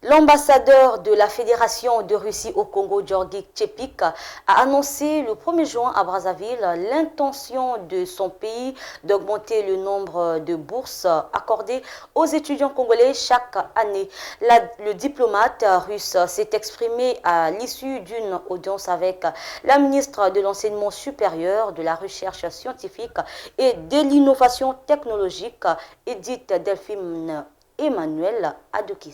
L'ambassadeur de la Fédération de Russie au Congo, Georgi Tchepik, a annoncé le 1er juin à Brazzaville l'intention de son pays d'augmenter le nombre de bourses accordées aux étudiants congolais chaque année. Le diplomate russe s'est exprimé à l'issue d'une audience avec la ministre de l'Enseignement supérieur, de la Recherche scientifique et de l'Innovation technologique, Edith Delphine Emmanuel Adoki.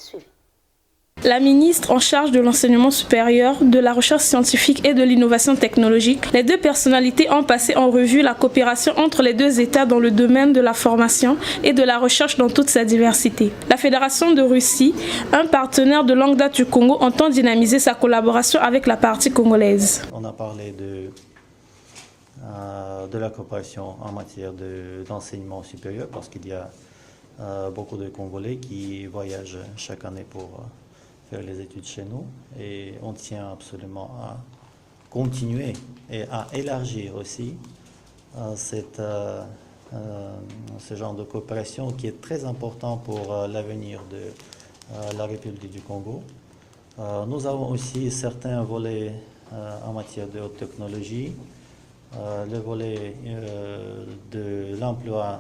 La ministre en charge de l'enseignement supérieur, de la recherche scientifique et de l'innovation technologique, les deux personnalités ont passé en revue la coopération entre les deux États dans le domaine de la formation et de la recherche dans toute sa diversité. La Fédération de Russie, un partenaire de longue date du Congo, entend dynamiser sa collaboration avec la partie congolaise. On a parlé de la coopération en matière d'enseignement supérieur parce qu'il y a beaucoup de Congolais qui voyagent chaque année pour faire les études chez nous et on tient absolument à continuer et à élargir aussi ce genre de coopération qui est très important pour l'avenir de la République du Congo. Nous avons aussi certains volets en matière de haute technologie, le volet de l'emploi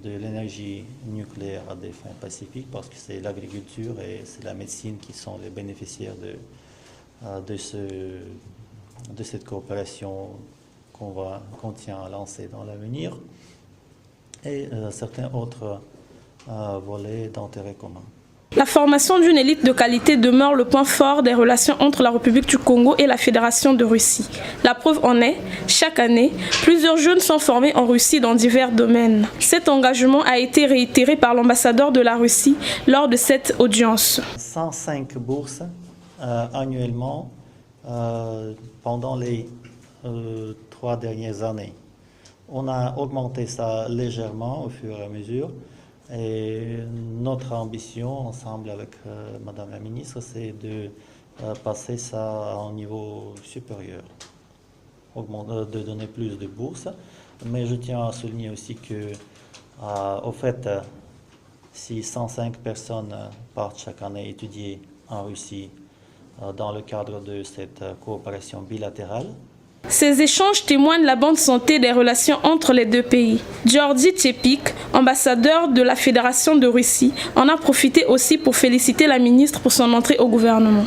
de l'énergie nucléaire à des fins pacifiques parce que c'est l'agriculture et c'est la médecine qui sont les bénéficiaires de cette coopération qu'on tient à lancer dans l'avenir et certains autres volets d'intérêt commun. La formation d'une élite de qualité demeure le point fort des relations entre la République du Congo et la Fédération de Russie. La preuve en est, chaque année, plusieurs jeunes sont formés en Russie dans divers domaines. Cet engagement a été réitéré par l'ambassadeur de la Russie lors de cette audience. 105 bourses annuellement pendant les 3 dernières années. On a augmenté ça légèrement au fur et à mesure. Et notre ambition, ensemble avec Madame la Ministre, c'est de passer ça à un niveau supérieur, de donner plus de bourses. Mais je tiens à souligner aussi que, au fait, si 105 personnes partent chaque année étudier en Russie dans le cadre de cette coopération bilatérale, ces échanges témoignent la bonne santé des relations entre les deux pays. Georgi Tchepik, ambassadeur de la Fédération de Russie, en a profité aussi pour féliciter la ministre pour son entrée au gouvernement.